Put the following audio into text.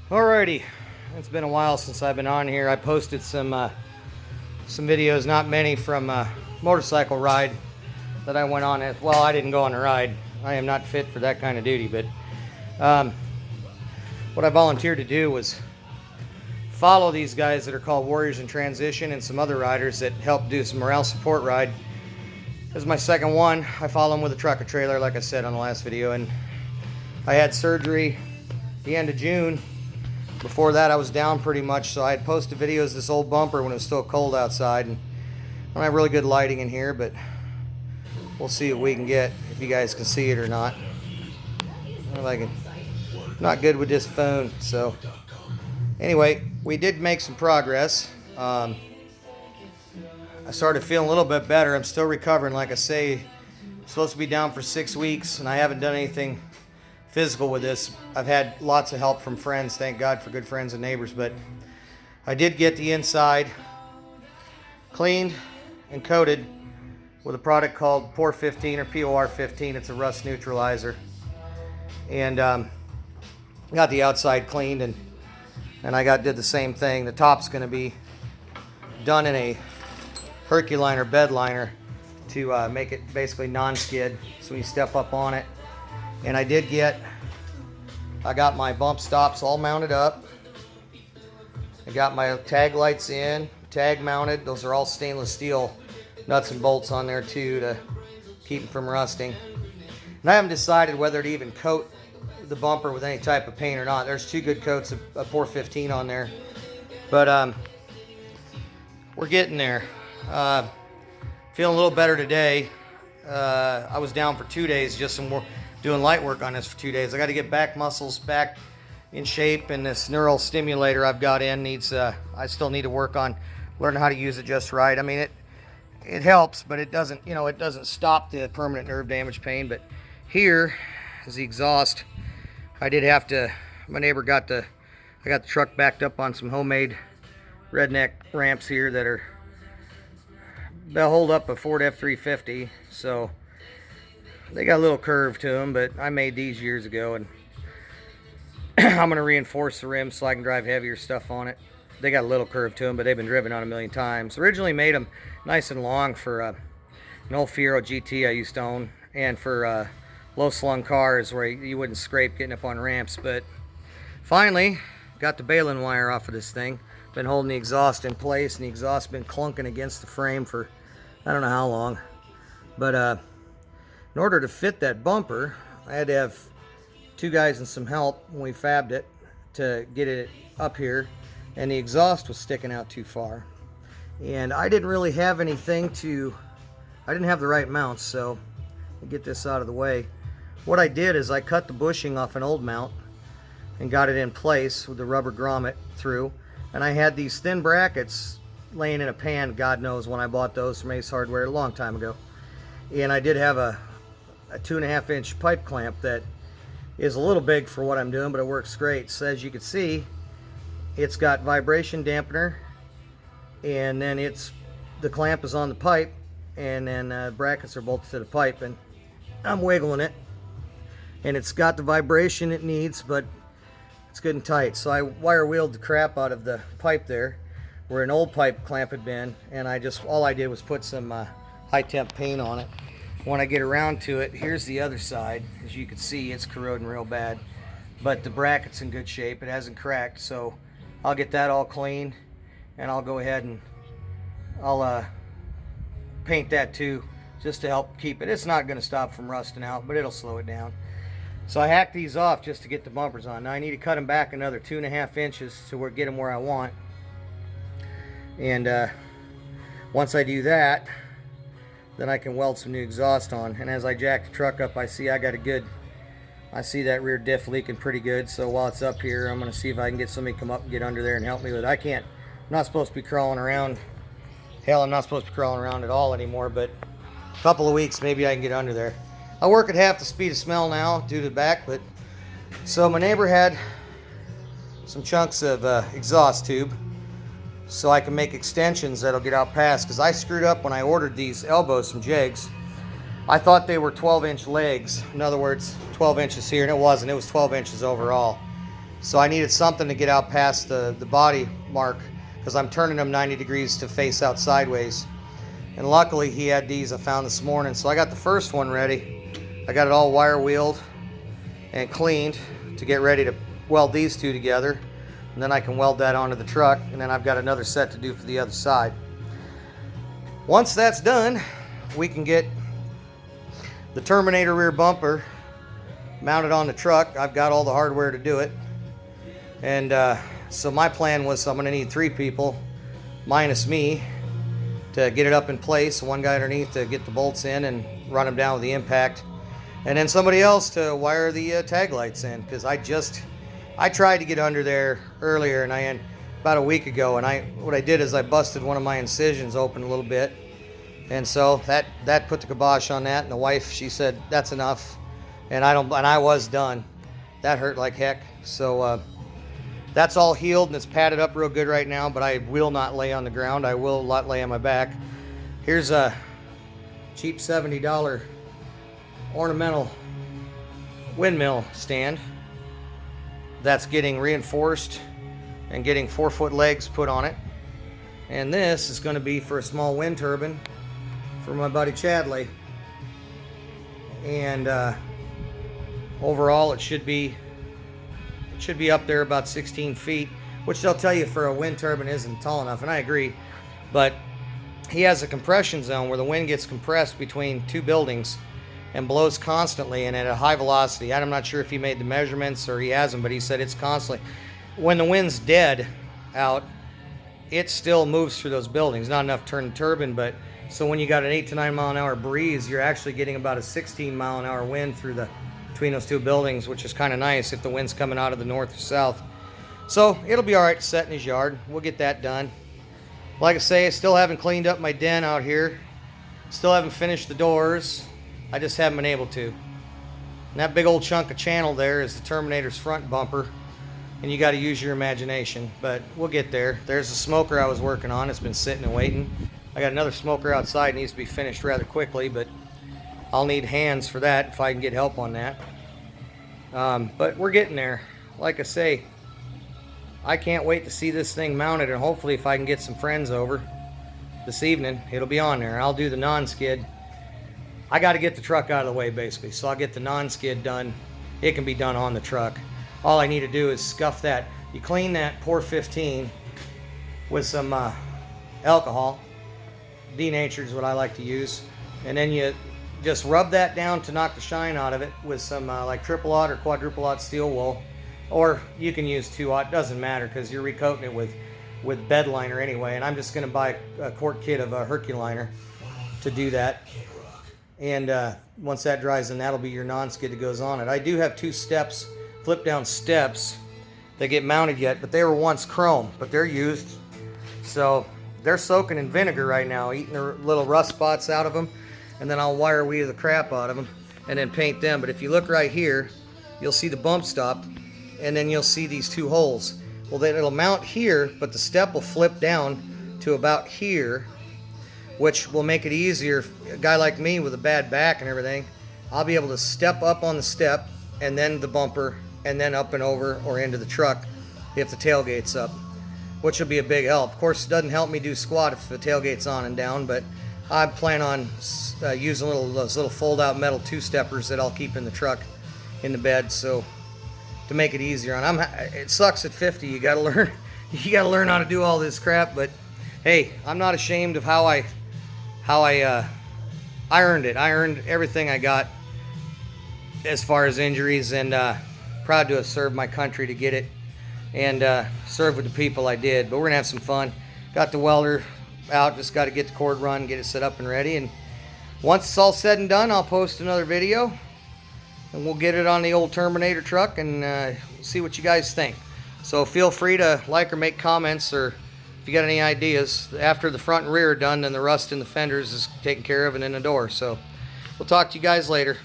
Alrighty, it's been a while since I've been on here. I posted some videos, not many, from a motorcycle ride that I went on. Well, I didn't go on a ride. I am not fit for that kind of duty, but what I volunteered to do was follow these guys that are called Warriors in Transition and some other riders that help do some morale support ride. This is my second one. I follow them with a truck or trailer, like I said on the last video, and I had surgery the end of June. Before that, I was down pretty much, so I had posted videos of this old bumper when it was still cold outside. And I don't have really good lighting in here, but we'll see what we can get, if you guys can see it or not. I'm not good with this phone, so anyway, we did make some progress. I started feeling a little bit better. I'm still recovering, like I say. I'm supposed to be down for 6 weeks, and I haven't done anything physical with this. I've had lots of help from friends, thank God for good friends and neighbors, but I did get the inside cleaned and coated with a product called POR 15 or POR 15. It's a rust neutralizer, and got the outside cleaned, and I did the same thing. The top's going to be done in a Herculiner bed liner to make it basically non-skid, so when you step up on it. And I got my bump stops all mounted up. I got my tag lights in, tag mounted. Those are all stainless steel nuts and bolts on there too to keep them from rusting. And I haven't decided whether to even coat the bumper with any type of paint or not. There's 2 good coats of POR 15 on there, but we're getting there. Feeling a little better today. I was down for 2 days, just some more doing light work on this for 2 days. I got to get back muscles back in shape, and this neural stimulator I've got in needs, I still need to work on learning how to use it just right. I mean, it helps, but it doesn't, it doesn't stop the permanent nerve damage pain. But here is the exhaust. I did have to, my neighbor I got the truck backed up on some homemade redneck ramps here they'll hold up a Ford F-350, so they got a little curve to them, but I made these years ago, and I'm going to reinforce the rims so I can drive heavier stuff on it. They got a little curve to them, but they've been driven on a million times. Originally made them nice and long for an old Fiero GT I used to own, and for low-slung cars where you wouldn't scrape getting up on ramps. But finally, got the baling wire off of this thing. Been holding the exhaust in place, and the exhaust's been clunking against the frame for I don't know how long. But in order to fit that bumper, I had to have 2 guys and some help when we fabbed it to get it up here, and the exhaust was sticking out too far. And I didn't really have anything I didn't have the right mounts, so I'll get this out of the way. What I did is I cut the bushing off an old mount and got it in place with the rubber grommet through, and I had these thin brackets laying in a pan, God knows when I bought those from Ace Hardware a long time ago. And I did have a 2.5 inch pipe clamp that is a little big for what I'm doing, but it works great. So as you can see, it's got vibration dampener, and then the clamp is on the pipe, and then brackets are bolted to the pipe, and I'm wiggling it, and it's got the vibration it needs, but it's good and tight. So I wire wheeled the crap out of the pipe there where an old pipe clamp had been, and all I did was put some high temp paint on it. When I get around to it, here's the other side. As you can see, it's corroding real bad, but the bracket's in good shape. It hasn't cracked, so I'll get that all clean, and I'll go ahead and I'll paint that too, just to help keep it. It's not going to stop from rusting out, but it'll slow it down. So I hacked these off just to get the bumpers on. Now I need to cut them back another 2.5 inches to get them where I want. And once I do that, then I can weld some new exhaust on. And as I jack the truck up, I see that rear diff leaking pretty good. So while it's up here, I'm going to see if I can get somebody to come up and get under there and help me with it. I'm not supposed to be crawling around. Hell, I'm not supposed to be crawling around at all anymore, but a couple of weeks, maybe I can get under there. I work at half the speed of smell now due to the back, but so my neighbor had some chunks of exhaust tube, so I can make extensions that'll get out past, because I screwed up when I ordered these elbows from Jegs. I thought they were 12-inch legs. In other words, 12 inches here, and it wasn't. It was 12 inches overall. So I needed something to get out past the body mark, because I'm turning them 90 degrees to face out sideways. And luckily he had these I found this morning. So I got the first one ready. I got it all wire wheeled and cleaned to get ready to weld these two together. And then I can weld that onto the truck. And then I've got another set to do for the other side. Once that's done, we can get the Terminator rear bumper mounted on the truck. I've got all the hardware to do it. And so my plan was, I'm going to need 3 people minus me to get it up in place. One guy underneath to get the bolts in and run them down with the impact, and then somebody else to wire the tag lights in, because I tried to get under there earlier, and about a week ago, and what I did is I busted one of my incisions open a little bit, and so that put the kibosh on that. And the wife, she said that's enough, and I was done. That hurt like heck. So that's all healed and it's padded up real good right now, but I will not lay on the ground. I will not lay on my back. Here's a cheap $70 ornamental windmill stand that's getting reinforced and getting 4-foot legs put on it. And this is going to be for a small wind turbine for my buddy Chadley. And overall it should be up there about 16 feet, which they'll tell you for a wind turbine isn't tall enough, and I agree. But he has a compression zone where the wind gets compressed between 2 buildings and blows constantly and at a high velocity. I'm not sure if he made the measurements or he hasn't, but he said it's constantly. When the wind's dead out, it still moves through those buildings. Not enough to turn the turbine, but so when you got an 8 to 9 mile an hour breeze, you're actually getting about a 16 mile an hour wind between those 2 buildings, which is kind of nice if the wind's coming out of the north or south. So it'll be all right to set in his yard. We'll get that done. Like I say, I still haven't cleaned up my den out here. Still haven't finished the doors. I just haven't been able to. And that big old chunk of channel there is the Terminator's front bumper, and you got to use your imagination, but we'll get there. There's the smoker I was working on. It's been sitting and waiting. I got another smoker outside, needs to be finished rather quickly, but I'll need hands for that if I can get help on that. But we're getting there. Like I say, I can't wait to see this thing mounted, and hopefully if I can get some friends over this evening, it'll be on there. I'll do the non-skid. I got to get the truck out of the way basically, so I'll get the non-skid done. It can be done on the truck. All I need to do is scuff that. You clean that Pour 15 with some alcohol. Denatured is what I like to use, and then you just rub that down to knock the shine out of it with some like triple aught or quadruple aught steel wool, or you can use 2-aught, doesn't matter, because you're recoating it with bed liner anyway. And I'm just going to buy a quart kit of Herculiner to do that. And once that dries, then that'll be your non-skid that goes on it. I do have 2 steps, flip down steps that get mounted yet, but they were once chrome, but they're used, so they're soaking in vinegar right now, eating the little rust spots out of them. And then I'll wire weave the crap out of them and then paint them. But if you look right here, you'll see the bump stop, and then you'll see these 2 holes. Well, then it'll mount here, but the step will flip down to about here, which will make it easier. A guy like me with a bad back and everything, I'll be able to step up on the step and then the bumper and then up and over or into the truck if the tailgate's up, which will be a big help. Of course, it doesn't help me do squat if the tailgate's on and down, but I plan on using those little fold-out metal 2-steppers that I'll keep in the truck in the bed, so to make it easier. And it sucks at 50. You gotta learn. You gotta learn how to do all this crap. But hey, I'm not ashamed of how I earned it. I earned everything I got as far as injuries, and proud to have served my country to get it, and serve with the people I did. But we're gonna have some fun. Got the welder out, just got to get the cord run, get it set up and ready, and once it's all said and done, I'll post another video and we'll get it on the old Terminator truck and see what you guys think. So feel free to like or make comments, or if you got any ideas. After the front and rear are done, then the rust in the fenders is taken care of, and then the door. So we'll talk to you guys later.